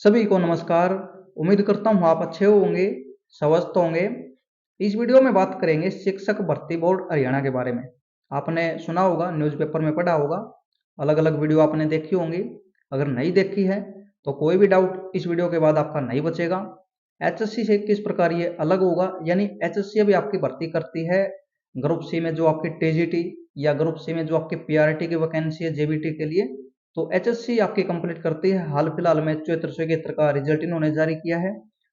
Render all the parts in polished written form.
सभी को नमस्कार। उम्मीद करता हूँ आप अच्छे होंगे, स्वस्थ होंगे। इस वीडियो में बात करेंगे शिक्षक भर्ती बोर्ड हरियाणा के बारे में। आपने सुना होगा, न्यूज़पेपर में पढ़ा होगा, अलग अलग वीडियो आपने देखी होंगी। अगर नहीं देखी है तो कोई भी डाउट इस वीडियो के बाद आपका नहीं बचेगा। एचएससी से किस प्रकार ये अलग होगा, यानी एचएससी अभी आपकी भर्ती करती है ग्रुप सी में जो आपकी टीजीटी, या ग्रुप सी में जो आपकी पीआरटी की वैकेंसी है जेबीटी के लिए, तो एचएससी आपकी कंप्लीट करती है। हाल फिलहाल में 7471 का रिजल्ट इन्होंने जारी किया है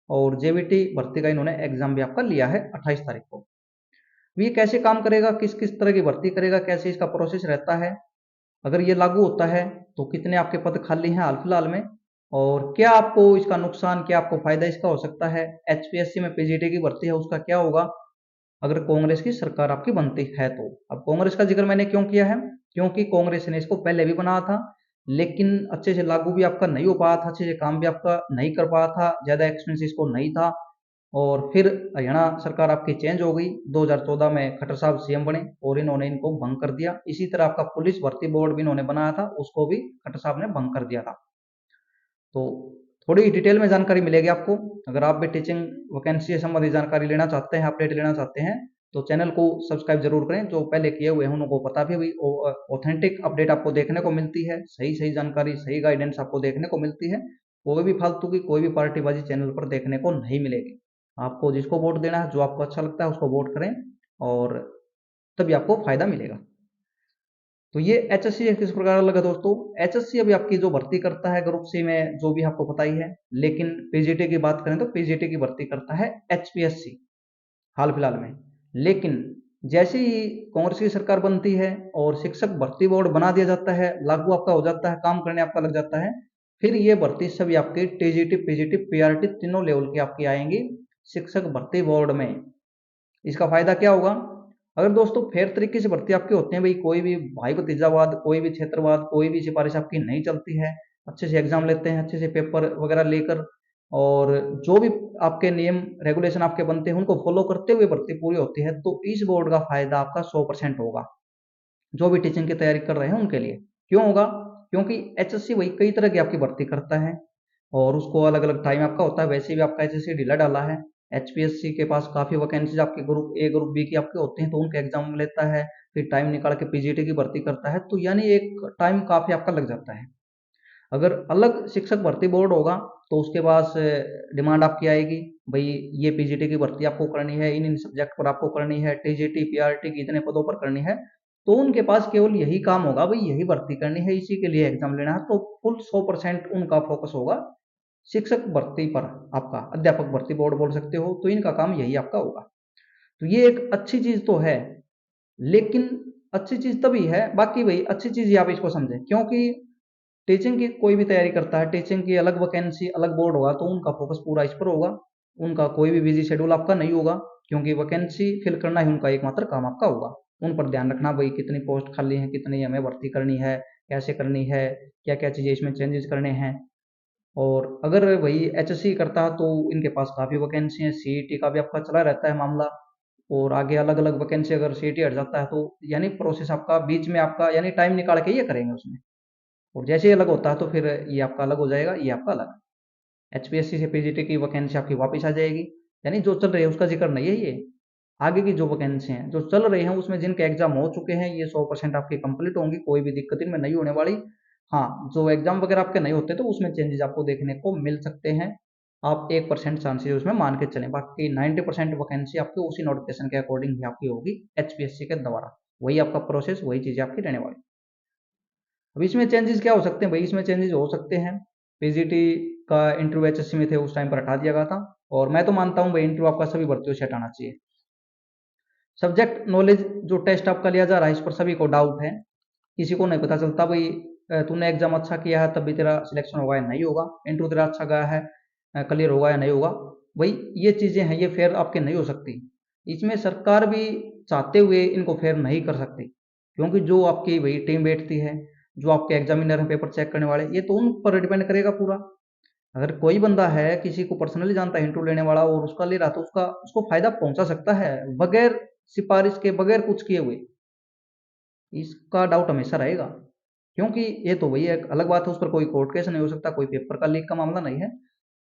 और जेबीटी भर्ती का इन्होंने एग्जाम भी आपका लिया है 28 तारीख को। ये कैसे काम करेगा, किस किस तरह की भर्ती करेगा, कैसे इसका प्रोसेस रहता है, अगर ये लागू होता है तो कितने आपके पद खाली हैं हाल फिलहाल में, और क्या आपको इसका नुकसान, क्या आपको फायदा इसका हो सकता है। एचपीएससी में पीजीटी की भर्ती है, उसका क्या होगा अगर कांग्रेस की सरकार आपकी बनती है तो। अब कांग्रेस का जिक्र मैंने क्यों किया है, क्योंकि कांग्रेस ने इसको पहले भी बनाया था, लेकिन अच्छे से लागू भी आपका नहीं हो पाया था, अच्छे से काम भी आपका नहीं कर पाया था, ज्यादा एक्सपेंस इसको नहीं था। और फिर हरियाणा सरकार आपकी चेंज हो गई, 2014 में खट्टर साहब सीएम बने और इन्होंने इनको भंग कर दिया। इसी तरह आपका पुलिस भर्ती बोर्ड भी इन्होंने बनाया था, उसको भी खट्टर साहब ने भंग कर दिया था। तो थोड़ी डिटेल में जानकारी मिलेगी आपको। अगर आप भी टीचिंग वैकेंसी से संबंधित जानकारी लेना चाहते हैं, अपडेट लेना चाहते हैं, तो चैनल को सब्सक्राइब जरूर करें। जो पहले किए हुए हैं उनको पता भी हुई, ऑथेंटिक अपडेट आपको देखने को मिलती है, सही सही जानकारी, सही गाइडेंस आपको देखने को मिलती है। कोई भी फालतू की, कोई भी पार्टीबाजी चैनल पर देखने को नहीं मिलेगी। आपको जिसको वोट देना है, जो आपको अच्छा लगता है उसको वोट करें, और तभी आपको फायदा मिलेगा। तो ये एचएससी किस प्रकार लगा दोस्तों। एचएससी अभी आपकी जो भर्ती करता है ग्रुप सी में, जो भी आपको पता ही है, लेकिन पीजीटी की बात करें तो पीजीटी की भर्ती करता है एचपीएससी हाल फिलहाल में। लेकिन जैसे ही कांग्रेस की सरकार बनती है और शिक्षक भर्ती बोर्ड बना दिया जाता है, लागू आपका हो जाता है, काम करने आपका लग जाता है, फिर ये भर्ती सभी आपकी टीजीटी पीजीटी पीआरटी तीनों लेवल की आपकी आएंगी शिक्षक भर्ती बोर्ड में। इसका फायदा क्या होगा, अगर दोस्तों फेयर तरीके से भर्ती आपकी होते हैं, भाई कोई भी भाई भतीजावाद, कोई भी क्षेत्रवाद, कोई भी सिफारिश आपकी नहीं चलती है, अच्छे से एग्जाम लेते हैं, अच्छे से पेपर वगैरह लेकर, और जो भी आपके नियम रेगुलेशन आपके बनते हैं उनको फॉलो करते हुए भर्ती पूरी होती है, तो इस बोर्ड का फायदा आपका 100% होगा जो भी टीचिंग की तैयारी कर रहे हैं उनके लिए। क्यों होगा, क्योंकि एचएससी वही कई तरह की आपकी भर्ती करता है और उसको अलग अलग टाइम आपका होता है। वैसे भी आपका एचएससी ढीला डाला है, एचपीएससी के पास काफी वैकेंसीज आपके ग्रुप ए ग्रुप बी की आपके होते हैं, तो उनके एग्जाम लेता है, फिर टाइम निकाल के पीजीटी की भर्ती करता है, तो यानी एक टाइम काफी आपका लग जाता है। अगर अलग शिक्षक भर्ती बोर्ड होगा तो उसके पास डिमांड आपकी आएगी, भाई ये पीजीटी की भर्ती आपको करनी है, इन इन सब्जेक्ट पर आपको करनी है, टीजीटी पीआरटी की इतने पदों पर करनी है, तो उनके पास केवल यही काम होगा, भाई यही भर्ती करनी है, इसी के लिए एग्जाम लेना है, तो फुल 100% उनका फोकस होगा शिक्षक भर्ती पर। आपका अध्यापक भर्ती बोर्ड बोल सकते हो, तो इनका काम यही आपका होगा। तो ये एक अच्छी चीज तो है, लेकिन अच्छी चीज तभी है, बाकी भाई अच्छी चीज ही आप इसको समझें, क्योंकि टीचिंग की कोई भी तैयारी करता है, टीचिंग की अलग वैकेंसी अलग बोर्ड होगा, तो उनका फोकस पूरा इस पर होगा। उनका कोई भी बिजी शेड्यूल आपका नहीं होगा, क्योंकि वैकेंसी फिल करना ही उनका एकमात्र काम आपका होगा। उन पर ध्यान रखना, भाई कितनी पोस्ट खाली है, कितनी हमें भर्ती करनी है, कैसे करनी है, क्या क्या चीजें इसमें चेंजेस करने हैं। और अगर वही एचएससी करता है तो इनके पास काफी वैकेंसी है, सीईटी का भी आपका चला रहता है मामला, और आगे अलग अलग वैकेंसी अगर सीईटी हट जाता है तो यानी प्रोसेस आपका बीच में आपका यानी टाइम निकाल के ये करेंगे उसमें, और जैसे ही अलग होता है तो फिर ये आपका अलग हो जाएगा, ये आपका अलग। एचपीएससी से पीजीटी की वैकेंसी आपकी वापस आ जाएगी, यानी जो चल रही है उसका जिक्र नहीं है ये। आगे की जो वैकेंसी हैं जो चल रही हैं उसमें जिनके एग्जाम हो चुके हैं, ये 100% आपकी कंप्लीट होंगी, कोई भी दिक्कत इनमें नहीं होने वाली। हाँ, जो एग्जाम वगैरह आपके नहीं होते तो उसमें चेंजेस आपको देखने को मिल सकते हैं। आप 1% चांसेस उसमें मान के चलें, बाकी 90% वैकेंसी आपकी उसी नोटिफिकेशन के अकॉर्डिंग ही आपकी होगी एचपीएससी के द्वारा। वही आपका प्रोसेस, वही चीजें आपकी रहने वाली। अब इसमें चेंजेस क्या हो सकते हैं भाई, इसमें चेंजेस हो सकते हैं, पीजीटी का इंटरव्यू एचएससी में थे उस टाइम पर हटा दिया गया था, और मैं तो मानता हूँ भाई इंटरव्यू आपका सभी भर्तियों से हटाना चाहिए। सब्जेक्ट नॉलेज जो टेस्ट आपका लिया जा रहा है, इस पर सभी को डाउट है, किसी को नहीं पता चलता भाई तूने एग्जाम अच्छा किया है तब भी तेरा सिलेक्शन होगा या नहीं होगा, इंटरव्यू तेरा अच्छा गया है, क्लियर होगा या नहीं होगा। भाई ये चीजें हैं, ये फेयर आपके नहीं हो सकती। इसमें सरकार भी चाहते हुए इनको फेयर नहीं कर सकती, क्योंकि जो आपकी वही टीम बैठती है, जो आपके एग्जामिनर हैं पेपर चेक करने वाले, ये तो उन पर डिपेंड करेगा पूरा। अगर कोई बंदा है किसी को पर्सनली जानता है इंटरव्यू लेने वाला और उसका ले रहा, तो उसका उसको फायदा पहुंचा सकता है बगैर सिफारिश के, बगैर कुछ किए हुए, इसका डाउट हमेशा रहेगा। क्योंकि ये तो वही एक अलग बात है, उस पर कोई कोर्ट केस नहीं हो सकता, कोई पेपर का लीक का मामला नहीं है।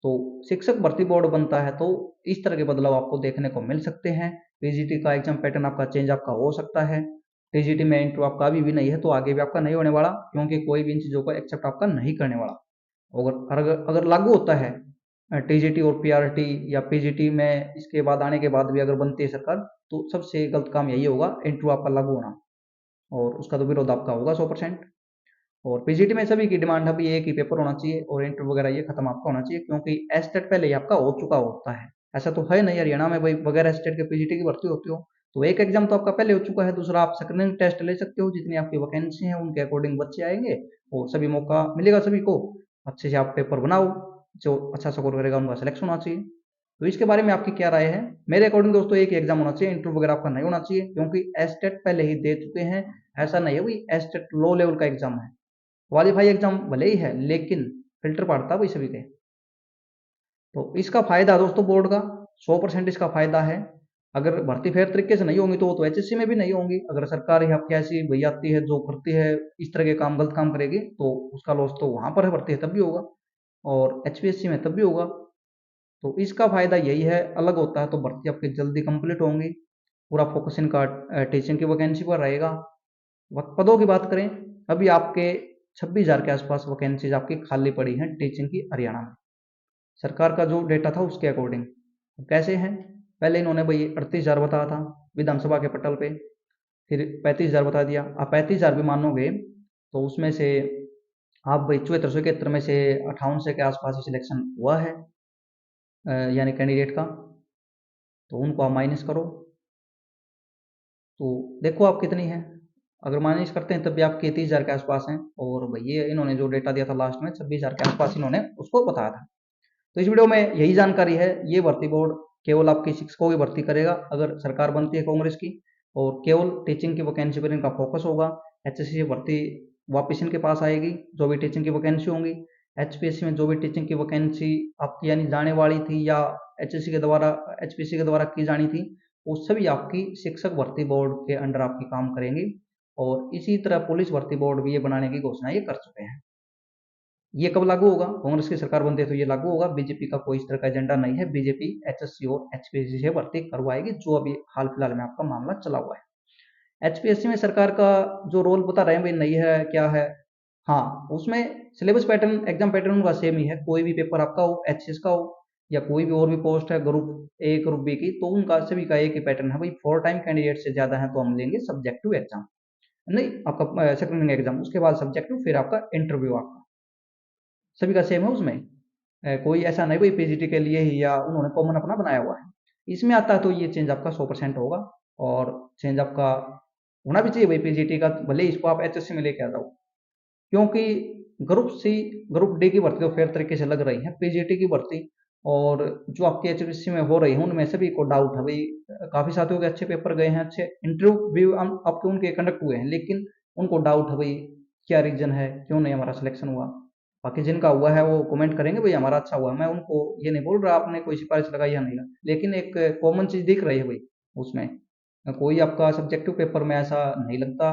तो शिक्षक भर्ती बोर्ड बनता है तो इस तरह के बदलाव आपको देखने को मिल सकते हैं। पीजीटी का एग्जाम पैटर्न आपका चेंज आपका हो सकता है। टीजीटी में इंटरव्यू आपका अभी भी नहीं है, तो आगे भी आपका नहीं होने वाला, क्योंकि कोई भी इन चीज़ों को एक्सेप्ट आपका नहीं करने वाला। अगर लागू होता है टीजीटी और पीआरटी या पीजीटी में इसके बाद आने के बाद भी अगर बनती है सरकार, तो सबसे गलत काम यही होगा इंटरव्यू आपका लागू होना, और उसका तो विरोध आपका होगा 100%। और पीजीटी में सभी की डिमांड अभी एक ही पेपर होना चाहिए और इंटरव्यू वगैरह ये खत्म आपका होना चाहिए, क्योंकि एस्टेट पहले ही आपका हो चुका होता है। ऐसा तो है नहीं हरियाणा में भाई बगैर एस्टेट के पीजीटी की भर्ती होती हो, तो एक एग्जाम तो आपका पहले हो चुका है। दूसरा आप स्क्रीनिंग टेस्ट ले सकते हो, जितनी आपकी वैकेंसी है उनके अकॉर्डिंग बच्चे आएंगे और सभी मौका मिलेगा सभी को। अच्छे से आप पेपर बनाओ, जो अच्छा स्कोर करेगा उनका सिलेक्शन होना चाहिए। तो इसके बारे में आपकी क्या राय है? मेरे अकॉर्डिंग दोस्तों एक ही एग्जाम होना चाहिए, इंटरव्यू वगैरह आपका नहीं होना चाहिए, क्योंकि एस्टेट पहले ही दे चुके हैं। ऐसा नहीं है भाई एस्टेट लो लेवल का एग्जाम है, क्वालीफाई एग्जाम भले ही है लेकिन फिल्टर पड़ता है भाई सभी के। तो इसका फायदा दोस्तों बोर्ड का 100% इसका फायदा है। अगर भर्ती फेयर तरीके से नहीं होंगी तो एचएससी में भी नहीं होंगी। अगर सरकार ही आपकी ऐसी भई आती है जो करती है इस तरह के काम, गलत काम करेगी, तो उसका लॉस तो वहां पर है भर्ती है तब भी होगा, और एचपीएससी में तब भी होगा। तो इसका फायदा यही है, अलग होता है तो भर्ती आपकी जल्दी कंप्लीट होंगी। पूरा फोकस इनका टीचिंग की वैकेंसी पर रहेगा। पदों की बात करें, अभी आपके 26,000 के आसपास वैकेंसीज आपकी खाली पड़ी हैं टीचिंग की हरियाणा में, सरकार का जो डेटा था उसके अकॉर्डिंग। कैसे हैं? पहले इन्होंने भाई 38,000 बताया था विधानसभा के पटल पे, फिर 35,000 बता दिया। आप 35,000 भी मानोगे तो उसमें से आप भाई 7471 में से 5800 के आसपास ही सिलेक्शन हुआ है, यानी कैंडिडेट का। तो उनको आप माइनस करो तो देखो आप कितनी है। अगर माइनस करते हैं तब भी आपके 30,000 के आसपास हैं, और भैया इन्होंने जो डेटा दिया था लास्ट में 26,000 के आसपास इन्होंने उसको बताया था। तो इस वीडियो में यही जानकारी है। ये भर्ती बोर्ड केवल आपकी शिक्षकों की भर्ती करेगा अगर सरकार बनती है कांग्रेस की, और केवल टीचिंग की वैकेंसी पर इनका फोकस होगा। एचएससी की भर्ती वापस इनके पास आएगी, जो भी टीचिंग की वैकेंसी होंगी। एचपीएससी में जो भी टीचिंग की वैकेंसी आपकी यानी जाने वाली थी या एचएससी के द्वारा एचपीएससी के द्वारा की जानी थी, वो सभी आपकी शिक्षक भर्ती बोर्ड के अंडर आपकी काम करेंगी। और इसी तरह पुलिस भर्ती बोर्ड भी ये बनाने की घोषणा ये कर चुके हैं। ये कब लागू होगा? कांग्रेस की सरकार बनती है तो ये लागू होगा। बीजेपी का कोई इस तरह का एजेंडा नहीं है। बीजेपी एचएससी और एचपीएससी से भर्ती करवाएगी, जो अभी हाल फिलहाल में आपका मामला चला हुआ है। एचपीएससी में सरकार का जो रोल बता रहे हैं भाई नहीं है क्या है, हाँ उसमें सिलेबस पैटर्न एग्जाम पैटर्न उनका सेम ही है। कोई भी पेपर आपका हो, एचएस का हो या कोई भी और भी पोस्ट है ग्रुप ए ग्रुप बी की, तो उनका सभी का एक ही पैटर्न है भाई। 4 टाइम कैंडिडेट से ज्यादा है तो हम लेंगे सब्जेक्टिव एग्जाम, नहीं आपका सेकंड एग्जाम, उसके बाद सब्जेक्टिव, फिर आपका इंटरव्यू, आपका सभी का सेम है उसमें। कोई ऐसा नहीं कोई पीजीटी के लिए ही या उन्होंने कॉमन अपना बनाया हुआ है। इसमें आता है तो ये चेंज आपका 100% होगा, और चेंज आपका होना भी चाहिए भाई। पीजीटी का भले ही इसको आप एचएससी में लेके आ जाओ, क्योंकि ग्रुप सी ग्रुप डी की भर्ती तो फेयर तरीके से लग रही है। पीजीटी की भर्ती और जो आपकी एचपीएससी में हो रही है उनमें सभी को डाउट है भाई। काफी साथियों के अच्छे पेपर गए हैं, अच्छे इंटरव्यू भी आपके उनके कंडक्ट हुए हैं, लेकिन उनको डाउट है भाई क्या रीजन है, क्यों नहीं हमारा सिलेक्शन हुआ। बाकी जिनका हुआ है वो कमेंट करेंगे भाई हमारा अच्छा हुआ। मैं उनको ये नहीं बोल रहा आपने कोई सिफारिश लगाई या नहीं, लेकिन एक कॉमन चीज दिख रही है भाई उसमें। कोई आपका सब्जेक्टिव पेपर में ऐसा नहीं लगता,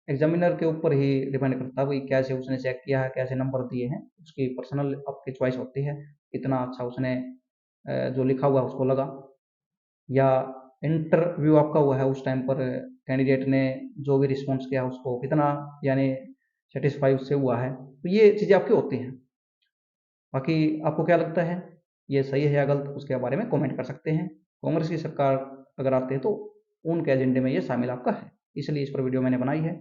एग्जामिनर के ऊपर ही डिपेंड करता है भाई कैसे उसने चेक किया है, कैसे नंबर दिए हैं, उसकी पर्सनल आपकी चॉइस होती है कितना अच्छा उसने जो लिखा हुआ है उसको लगा, या इंटरव्यू आपका हुआ है उस टाइम पर कैंडिडेट ने जो भी रिस्पॉन्स किया उसको कितना यानी सेटिस्फाई उससे हुआ है। तो ये चीज़ें आपकी होती हैं। बाकी आपको क्या लगता है ये सही है या गलत, उसके बारे में कमेंट कर सकते हैं। कांग्रेस की सरकार अगर आती है तो उनके एजेंडे में ये शामिल आपका है, इसलिए इस पर वीडियो मैंने बनाई है।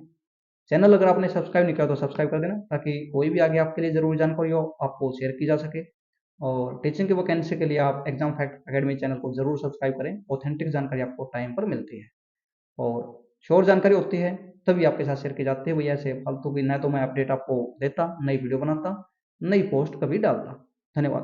चैनल अगर आपने सब्सक्राइब नहीं किया तो सब्सक्राइब कर देना, ताकि कोई भी आगे आपके लिए जरूरी जानकारी हो आपको शेयर की जा सके। और टीचिंग की वैकेंसी के लिए आप एग्जाम फैक्ट अकेडमी चैनल को जरूर सब्सक्राइब करें, ऑथेंटिक जानकारी आपको टाइम पर मिलती है और श्योर जानकारी होती है तभी आपके साथ शेयर की जाती है। वही ऐसे फालतू की, न तो मैं अपडेट आपको देता, नई वीडियो बनाता, नई पोस्ट कभी डालता। धन्यवाद।